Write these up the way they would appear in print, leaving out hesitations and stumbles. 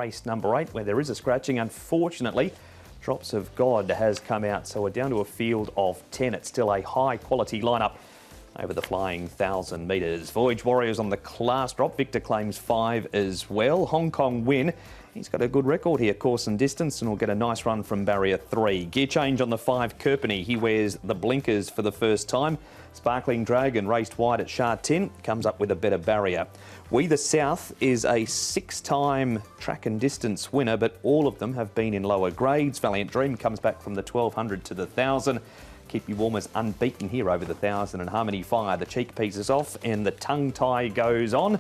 race number 8, where there is a scratching. Unfortunately, Drops of God has come out, so we're down to a field of 10. It's still a high-quality lineup over the flying 1,000 metres. Voyage Warriors on the class drop. Victor claims 5 as well. Hong Kong Win. He's got a good record here, course and distance, and will get a nice run from barrier 3. Gear change on the 5, Kerpenny. He wears the blinkers for the first time. Sparkling Dragon raced wide at Sha Tin, comes up with a better barrier. We the South is a 6-time track and distance winner, but all of them have been in lower grades. Valiant Dream comes back from the 1,200 to the 1,000. Keep You Warm is unbeaten here over the 1,000, and Harmony Fire, the cheek pieces off and the tongue tie goes on.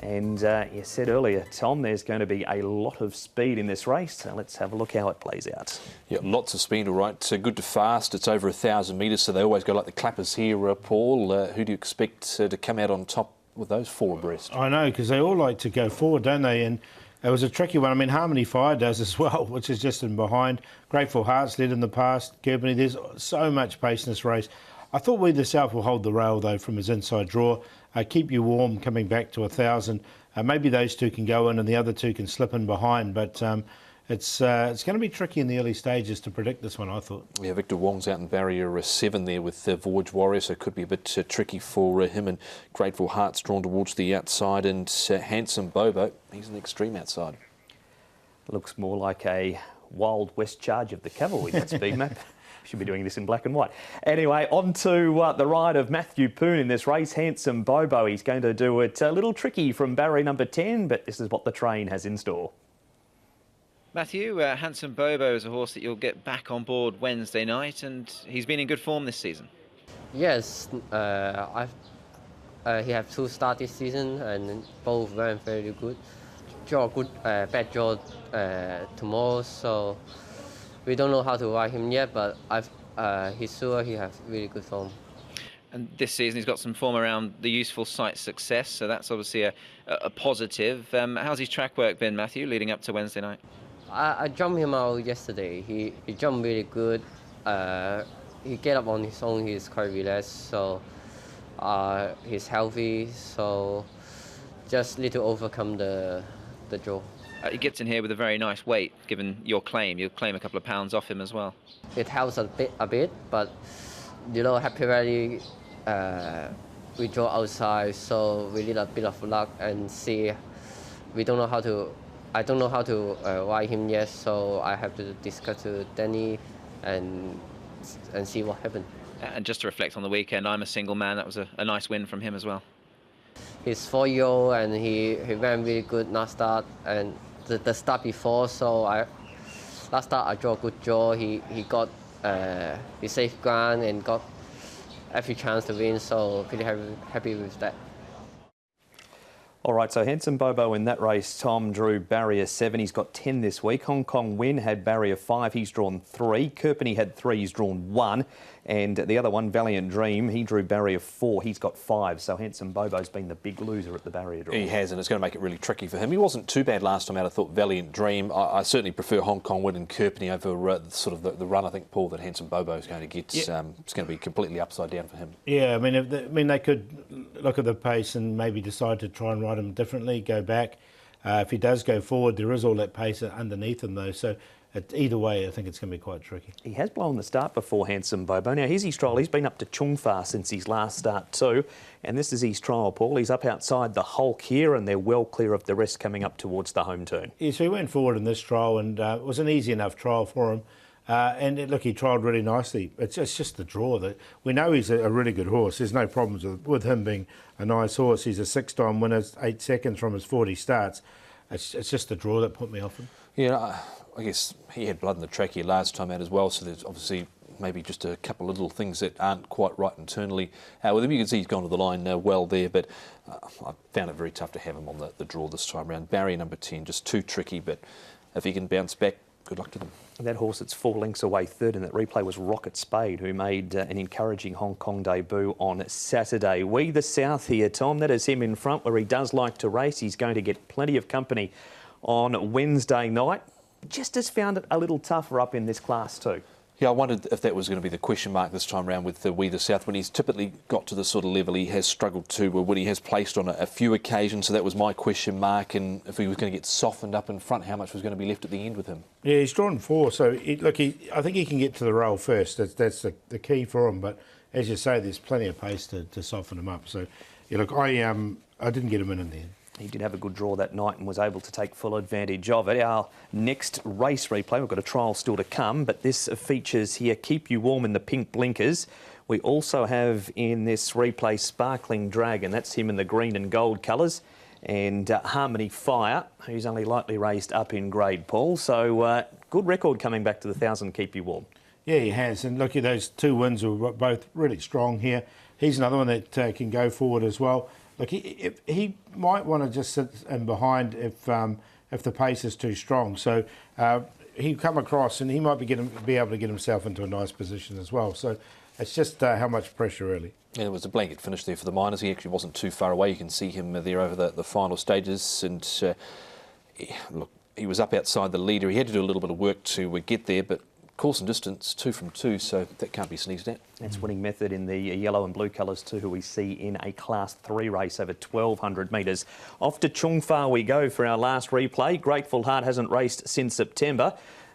And you said earlier, Tom, there's going to be a lot of speed in this race. So let's have a look how it plays out. Yeah, lots of speed, all right. Good to fast. It's over 1,000 metres, so they always go like the clappers here, Paul. Who do you expect to come out on top with those 4 abreast? I know, because they all like to go forward, don't they? And it was a tricky one. I mean, Harmony Fire does as well, which is just in behind. Grateful Hearts led in the past. Kerpenny, there's so much pace in this race. I thought We the South will hold the rail, though, from his inside draw. Keep You Warm coming back to 1,000. Maybe those 2 can go in and the other 2 can slip in behind. But it's going to be tricky in the early stages to predict this one, I thought. Yeah, Victor Wong's out in barrier 7 there with the Voyage Warrior, so it could be a bit tricky for him. And Grateful Hearts drawn towards the outside. And Handsome Bobo, he's an extreme outside. Looks more like a Wild West charge of the cavalry, that speed map. Should be doing this in black and white. Anyway, on to the ride of Matthew Poon in this race. Handsome Bobo, he's going to do it a little tricky from barrier number 10, but this is what the train has in store. Matthew, Handsome Bobo is a horse that you'll get back on board Wednesday night, and he's been in good form this season. Yes, he have 2 starts this season, and both very good. Draw good, bad draw tomorrow, so we don't know how to ride him yet, but he's sure he has really good form. And this season he's got some form around the Useful Sight Success, so that's obviously a positive. How's his track work been, Matthew, leading up to Wednesday night? I jumped him out yesterday. He jumped really good. He get up on his own. He's quite relaxed, so he's healthy. So just need to overcome the draw. He gets in here with a very nice weight, given your claim. You'll claim a couple of pounds off him as well. It helps a bit, but you know, Happy Valley, we draw outside, so we need a bit of luck and see. We don't know how to. I don't know how to ride him yet, so I have to discuss with Danny and see what happens. And just to reflect on the weekend, I'm a single man. That was a nice win from him as well. He's 4-year-old and he ran really good last start and the start before. So last start I draw a good draw. He got his safe ground and got every chance to win. So pretty happy with that. All right, so Handsome Bobo in that race, Tom, drew barrier 7. He's got 10 this week. Hong Kong Win had barrier 5. He's drawn 3. Kerpenny had 3. He's drawn 1. And the other one, Valiant Dream, he drew barrier 4. He's got 5. So Handsome Bobo's been the big loser at the barrier draw. He has, and it's going to make it really tricky for him. He wasn't too bad last time out, I thought, Valiant Dream. I certainly prefer Hong Kong Win and Kerpenny over sort of the run, I think, Paul, that Handsome Bobo is going to get. Yeah. It's going to be completely upside down for him. Yeah, I mean, they could look at the pace and maybe decide to try and ride him differently, go back. If he does go forward, there is all that pace underneath him, though. So either way, I think it's going to be quite tricky. He has blown the start before, Handsome Bobo. Now, here's his trial. He's been up to Chung Fa since his last start too. And this is his trial, Paul. He's up outside the Hulk here, and they're well clear of the rest coming up towards the home turn. Yeah, so he went forward in this trial, and it was an easy enough trial for him. Look, he trialled really nicely. It's just the draw. We know he's a really good horse. There's no problems with him being a nice horse. He's a 6-time winner, 8 seconds from his 40 starts. It's just the draw that put me off him. Yeah, I guess he had blood in the track here last time out as well, so there's obviously maybe just a couple of little things that aren't quite right internally. With him, you can see he's gone to the line well there, but I found it very tough to have him on the draw this time around. Barrier number 10, just too tricky, but if he can bounce back, good luck to them. That horse that's 4 lengths away third in that replay was Rocket Spade, who made an encouraging Hong Kong debut on Saturday. We the South here, Tom. That is him in front where he does like to race. He's going to get plenty of company on Wednesday night. Just has found it a little tougher up in this class too. Yeah, I wondered if that was going to be the question mark this time around with We the South. When he's typically got to the sort of level he has struggled to, when he has placed on a few occasions, so that was my question mark. And if he was going to get softened up in front, how much was going to be left at the end with him? Yeah, he's drawn 4, so I think he can get to the rail first. That's the key for him. But as you say, there's plenty of pace to soften him up. So, yeah, look, I didn't get him in the end. He did have a good draw that night and was able to take full advantage of it. Our next race replay, we've got a trial still to come, but this features here Keep You Warm in the pink blinkers. We also have in this replay Sparkling Dragon, that's him in the green and gold colours, and Harmony Fire, who's only lightly raised up in grade, Paul. So good record coming back to the 1,000 Keep You Warm. Yeah, he has, and look at those 2 wins were both really strong here. He's another one that can go forward as well. Look, he might want to just sit in behind if the pace is too strong. So he'll come across and he might be able to get himself into a nice position as well. So it's just how much pressure really. Yeah, it was a blanket finish there for the Miners. He actually wasn't too far away. You can see him there over the final stages. And look, he was up outside the leader. He had to do a little bit of work to get there, but course and distance 2 from 2, so that can't be sneezed at. That's winning method in the yellow and blue colours too, who we see in a Class 3 race over 1,200 metres. Off to Chungfa we go for our last replay. Grateful Heart hasn't raced since September.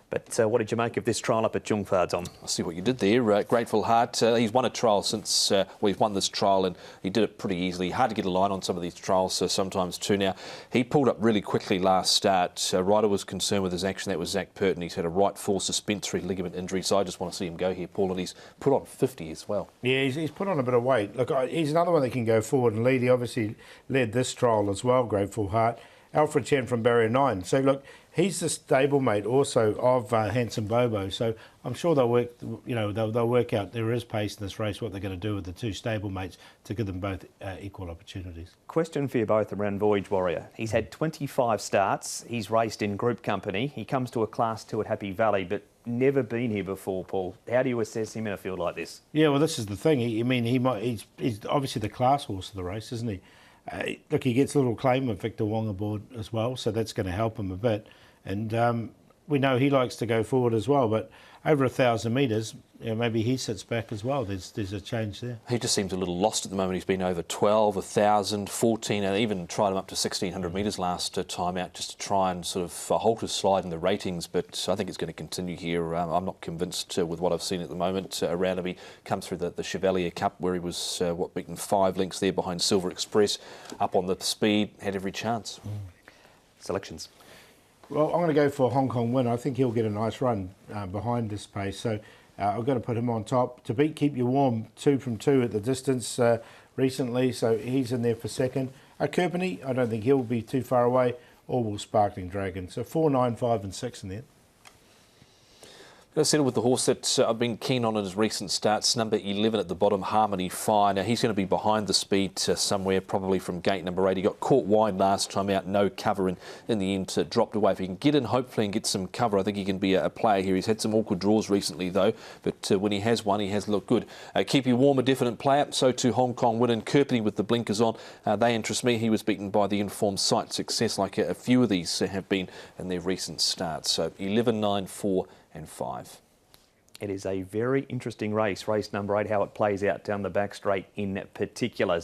But what did you make of this trial up at Chungfa, Tom? I see what you did there. Grateful Heart, he's won a trial since we've won this trial, and he did it pretty easily. Hard to get a line on some of these trials, so sometimes too. Now, he pulled up really quickly last start. Ryder was concerned with his action. That was Zach Purton. He's had a right fore suspensory ligament injury, so I just want to see him go here, Paul, and he's put on 50 as well. Yeah, he's put on a bit of weight. Look, he's another one that can go forward and lead. He obviously led this trial as well, Grateful Heart. Alfred Chen from Barrier 9. So, look, he's the stablemate also of Handsome Bobo. So I'm sure they'll work, they'll work out there is pace in this race, what they're going to do with the 2 stablemates to give them both equal opportunities. Question for you both around Voyage Warrior. He's had 25 starts. He's raced in group company. He comes to a Class 2 at Happy Valley, but never been here before, Paul. How do you assess him in a field like this? Yeah, well, this is the thing. He's obviously the class horse of the race, isn't he? Look, he gets a little claim with Victor Wong aboard as well, so that's going to help him a bit. And we know he likes to go forward as well, but over 1,000 metres, maybe he sits back as well. There's a change there. He just seems a little lost at the moment. He's been over 12, 1,000, 14, and even tried him up to 1,600 metres last time out just to try and sort of halt his slide in the ratings, but I think it's going to continue here. I'm not convinced with what I've seen at the moment around him. He comes through the Chevalier Cup where he was, beaten 5 lengths there behind Silver Express, up on the speed, had every chance. Selections. Well, I'm going to go for Hong Kong Win. I think he'll get a nice run behind this pace. So I've got to put him on top. To beat Keep You Warm, 2 from 2 at the distance recently. So he's in there for second. Kirpeny, I don't think he'll be too far away. Or will Sparkling Dragon. So 4, 9, 5 and 6 in there. I settle with the horse that I've been keen on in his recent starts, number 11 at the bottom, Harmony Fire. Now, he's going to be behind the speed somewhere, probably from gate number 8. He got caught wide last time out, no cover, and in the end dropped away. If he can get in, hopefully, and get some cover, I think he can be a player here. He's had some awkward draws recently, though, but when he has won, he has looked good. Keep You Warm, a definite player, so too Hong Kong Win, and Kirpeny with the blinkers on. They interest me. He was beaten by the Informed Sight Success, like a few of these have been in their recent starts. So 11, 9, 4 and 5. It is a very interesting race, race number 8, how it plays out down the back straight in particular.